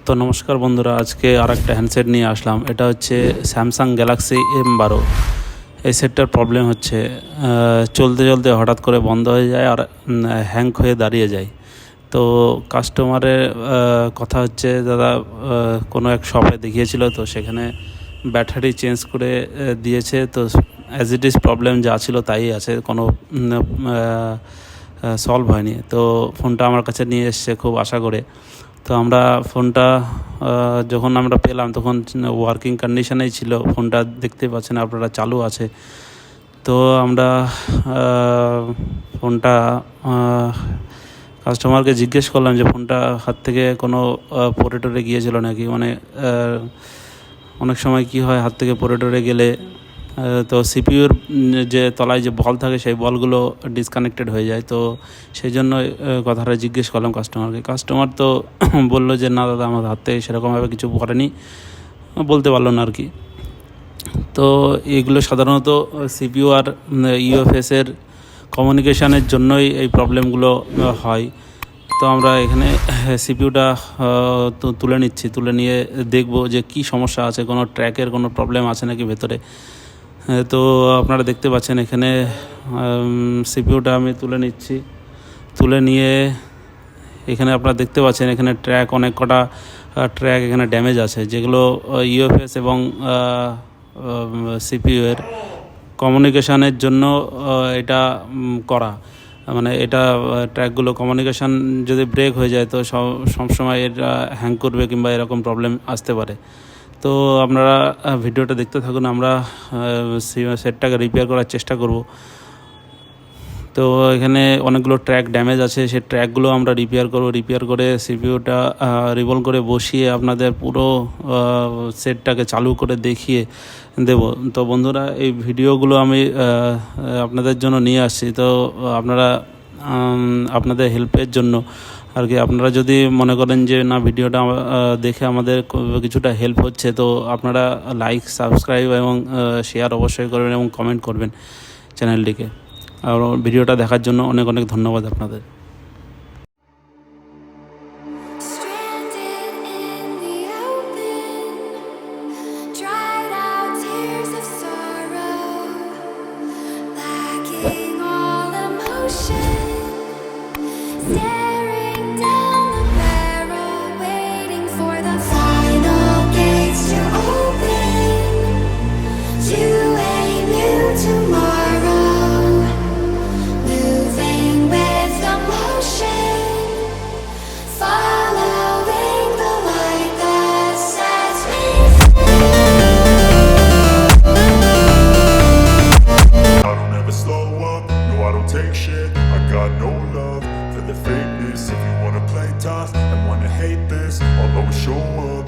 তো নমস্কার বন্ধুরা, আজকে আরেকটা হ্যান্ডসেট নিয়ে আসলাম। এটা হচ্ছে স্যামসাং গ্যালাক্সি M12। এই সেটটার প্রবলেম হচ্ছে চলতে চলতে হঠাৎ করে বন্ধ হয়ে যায় আর হ্যাং হয়ে দাঁড়িয়ে যায়। তো কাস্টমারের কথা হচ্ছে, দাদা কোনো এক শপে দেখিয়েছিল, তো সেখানে ব্যাটারি চেঞ্জ করে দিয়েছে। তো অ্যাজ ইট ইজ প্রবলেম যা ছিল তাই আছে, কোনো সলভ হয়নি। তো ফোনটা আমার কাছে নিয়ে এসছে খুব আশা করে। তো আমরা ফোনটা যখন আমরা পেলাম তখন ওয়ার্কিং কন্ডিশনেই ছিল। ফোনটা দেখতে পাচ্ছেন আপনারা, চালু আছে। তো আমরা ফোনটা কাস্টমারকে জিজ্ঞেস করলাম যে ফোনটা হাত থেকে কোনো পড়ে টরে গিয়েছিল নাকি। মানে অনেক সময় কি হয়, হাত থেকে পড়ে টরে গেলে তো সিপিইউর যে তলায় যে বল থাকে সেই বলগুলো ডিসকানেক্টেড হয়ে যায়। তো সেই জন্য কথাটা জিজ্ঞেস করলাম কাস্টমারকে। কাস্টমার তো বললো যে না দাদা, আমার হাত থেকে সেরকমভাবে কিছু পড়েনি, বলতে পারলো না আর কি। তো এগুলো সাধারণত সিপিইউ আর ইউএফএসের কমিউনিকেশানের জন্যই এই প্রবলেমগুলো হয়। তো আমরা এখানে সিপিইউটা তুলে নিচ্ছি, তুলে নিয়ে দেখব যে কি সমস্যা আছে, কোনো ট্র্যাকের কোনো প্রবলেম আছে নাকি ভেতরে। তো আপনারা দেখতে পাচ্ছেন এখানে সিপিইউটা আমি তুলে নিচ্ছি। তুলে নিয়ে এখানে আপনারা দেখতে পাচ্ছেন এখানে ট্র্যাক, অনেক কটা ট্র্যাক এখানে ড্যামেজ আছে, যেগুলো ইউএফএস এবং সিপিইউ এর কমিউনিকেশানের জন্য এটা করা। মানে এটা ট্র্যাকগুলো কমিউনিকেশান যদি ব্রেক হয়ে যায় তো সবসময় এটা হ্যাং করবে কিংবা এরকম প্রবলেম আসতে পারে। তো আপনারা ভিডিওটা দেখতে থাকুন, আমরা সেটটাকে রিপেয়ার করার চেষ্টা করব। তো এখানে অনেকগুলো ট্র্যাক ড্যামেজ আছে, সেই ট্র্যাকগুলো আমরা রিপেয়ার করব। রিপেয়ার করে সিপিইউটা রিবল করে বসিয়ে আপনাদের পুরো সেটটাকে চালু করে দেখিয়ে দেব। তো বন্ধুরা, এই ভিডিওগুলো আমি আপনাদের জন্য নিয়ে আসছি। তো আপনারা আপনাদের হেল্পের জন্য আর কি, আপনারা যদি মনে করেন যে না, ভিডিওটা দেখে আমাদের কিছুটা হেল্প হচ্ছে, তো আপনারা লাইক, সাবস্ক্রাইব এবং শেয়ার অবশ্যই করবেন এবং কমেন্ট করবেন চ্যানেলটিকে। আর ভিডিওটা দেখার জন্য অনেক অনেক ধন্যবাদ আপনাদের। Take shit, I got no love for the fakeness. If you wanna play tough and wanna hate this, I'll always show up.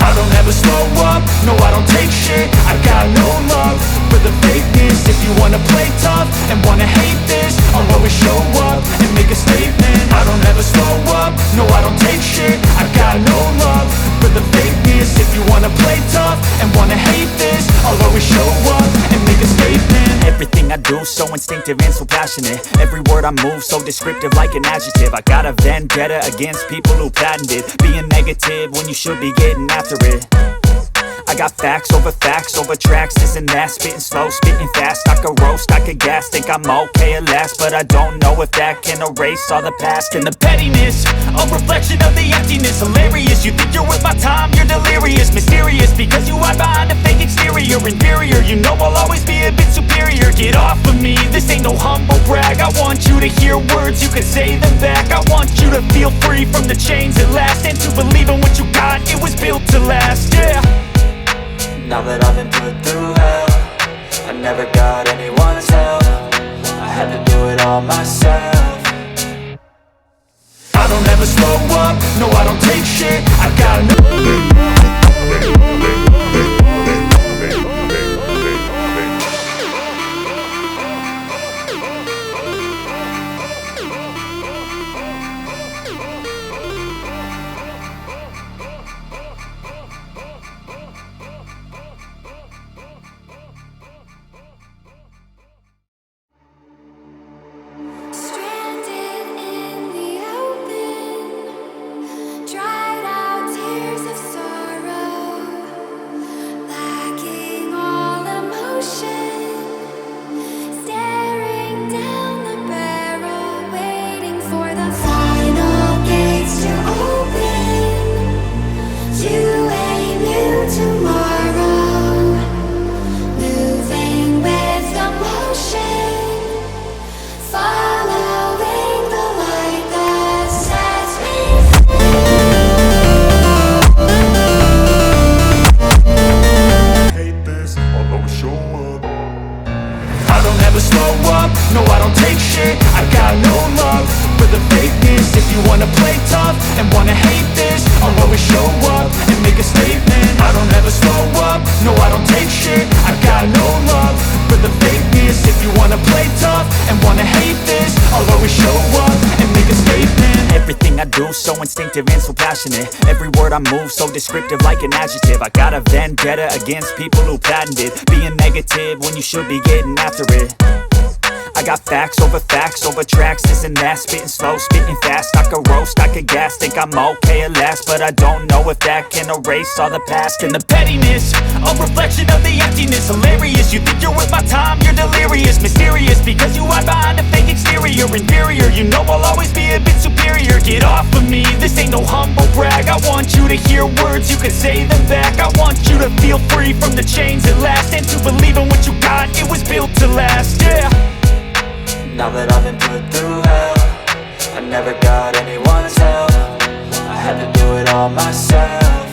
I don't ever slow up, no I don't take shit. I got no love for the fakeness. If you wanna play tough and wanna hate this, I'll always show up and make a statement. I don't ever slow up, no I don't take shit. I got no love for the fakeness. If you wanna play tough and wanna hate this, I'll always show up and make a statement. Everything I do so instinctive and so passionate. Every word I move so descriptive like an adjective. I got a vendetta against people who patented being negative when you should be getting after it. I got facts over tracks, this and that. Spitting slow, spitting fast. I could roast, I could gas. Think I'm okay at last, but I don't know if that can erase all the past. And the pettiness, a reflection of the emptiness. Hilarious, you think you're worth my time, you're delirious. Mysterious, because you hide behind a fake exterior. Inferior, you know I'll always be a bit superior. Get off of me, this ain't no humble brag. I want you to hear words, you can say them back. I want you to feel free from the chains at last, and to believe in what you got, it was built to last, yeah. Now that I've been put through hell, I never got anyone's help. I had to do it all myself. I don't ever slow up, no I don't take shit. I got no Stranded in the open, passionate. Every word I move so descriptive like an adjective. I got a vendetta against people who patented being negative when you should be getting after it. I got facts over tracks, this and that. Spitting slow, spitting fast, I could roast, I could gas. Think I'm okay at last, but I don't know if that can erase all the past. And the pettiness, a reflection of the emptiness. Hilarious, you think you're worth my time, you're delirious. Mysterious, because you hide behind a fake exterior. Inferior, you know I'll always be a bit superior. Get off of me, this ain't no humble brag. I want you to hear words, you can say them back. I want you to feel free from the chains at last, and to believe in what you got, it was built to last, yeah. Now that I've been put through hell, I never got anyone's help. I had to do it all myself.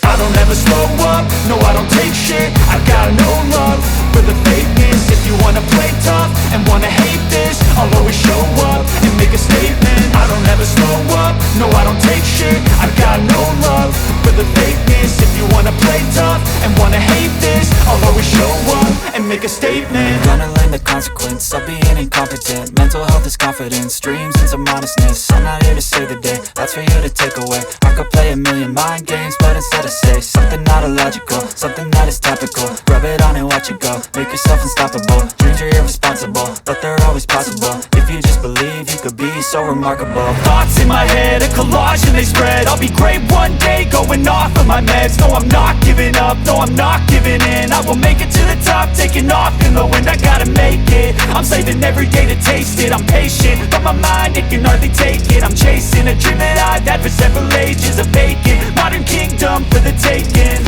I don't ever slow up, no I don't take shit. I got no love for the fakeness. If you wanna play tough and wanna hate this, I'll always show up and make a statement. I don't ever slow up, no I don't take shit. I got no love for the fakeness. If you wanna play tough and wanna hate this, I'll always show up and make a statement. Gonna learn the consequence of being incompetent. Mental health is confidence, dreams and some honestness. I'm not here to save the day, that's for you to take away. I could play a million mind games, but instead I say something not illogical, something that is topical. Rub it on and watch it go, make yourself unstoppable. Dreams are irresponsible, but they're always possible. If you just believe, you could be so remarkable. Thoughts in my head, a collage and they spread. I'll be great one day, going off of my meds. No, I'm not giving up, no, I'm not giving in. I will make it to the top, taking off in the wind. I gotta make it, I'm saving every day to taste it. I'm patient, but my mind, it can hardly take it. I'm chasing a dream that I've had for several ages. A vacant, modern kingdom for the taking.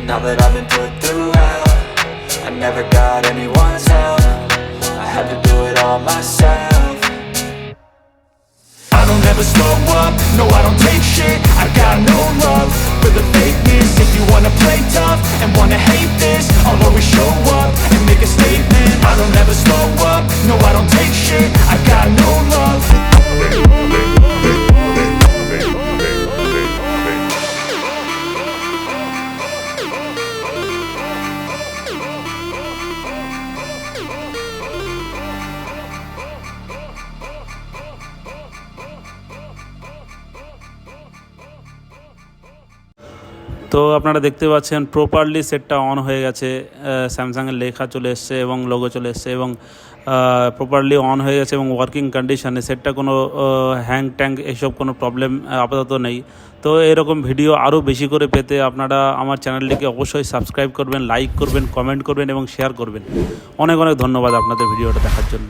Now that I've been put through hell, I never got anyone's help. I had to do it all myself. I don't ever slow up, no I don't take shit. I got no love for the fakeness. If you wanna play tough and wanna hate this, I'll always show up and make a statement. I don't ever slow up, no I don't take shit. I got no love. তো আপনারা দেখতে পাচ্ছেন properly সেটটা on হয়ে গেছে, স্যামসাংয়ের লেখা চলে এসছে এবং লোগো চলে এসছে এবং প্রপারলি অন হয়ে গেছে এবং ওয়ার্কিং কন্ডিশনে। সেটটা কোনো হ্যাং ট্যাং এসব কোনো প্রবলেম আপাতত নেই। তো এরকম ভিডিও আরও বেশি করে পেতে আপনারা আমার চ্যানেলটিকে অবশ্যই সাবস্ক্রাইব করবেন, লাইক করবেন, কমেন্ট করবেন এবং শেয়ার করবেন। অনেক অনেক ধন্যবাদ আপনাদের ভিডিওটা দেখার জন্য।